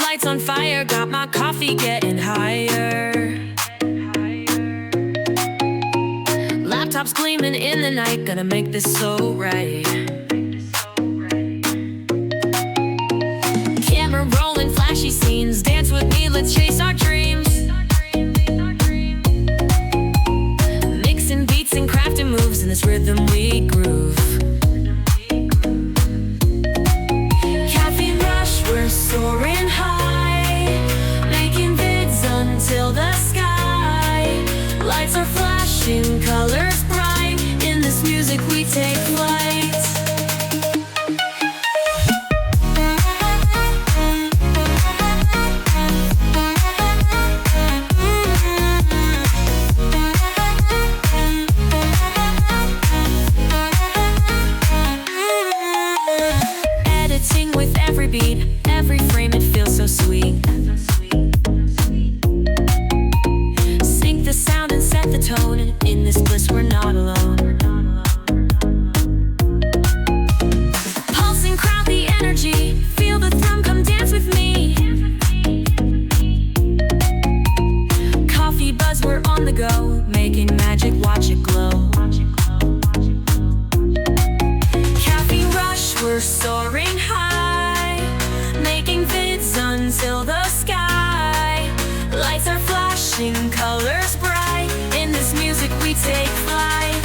lights on fire, got my coffee getting higher. Laptops gleaming in the night, gonna make this so right. Camera rolling, flashy scenes, dance with me, let's chase our dreams. Mixing beats and crafting moves, in this rhythm we groove. Caffeine rush, we're soaring high, making vids until the sky. Lights are flashing, colors bright, in this music we take flight. Editing with every beat, every frame, it feels so sweet. Sync the sound and set the tone, in this bliss we're not alone. Pulsing, crowd the energy, feel the thrum, come dance with me. Coffee buzz, we're on the go, making magic, watch it glow. Caffeine rush, we're soaring high, making vids until the sky. Lights are flashing, colors bright, in this music we take flight.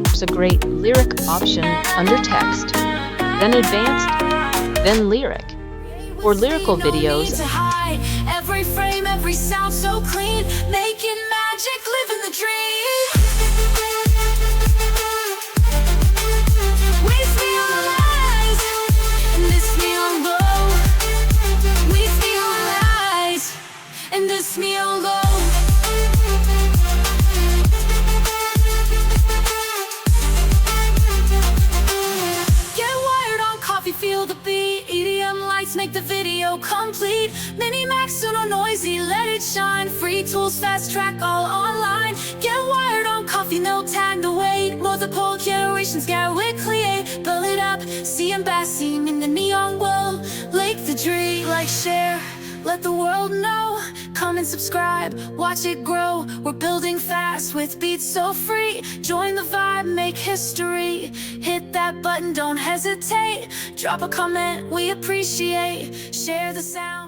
There's a great lyric option under text, then advanced, then lyric. For lyrical videos, every frame, every sound so clean, making magic, living the dream. We feel alive, and this feel low. We feel alive, and this feel low. Feel the beat, EDM lights make the video complete. Mini Max, Suno, Noisee, let it shine. Free tools, fast track, all online. Get wired on coffee, no time to wait. Multiple generations, get with Krea. Build it up, see embossing in the neon glow. Lake the dream, like, share, let the world know. Come and subscribe, watch it grow. We're building fast with beats so free. Join the vibe, make history. Hit that button, don't hesitate. Drop a comment, we appreciate. Share the sound.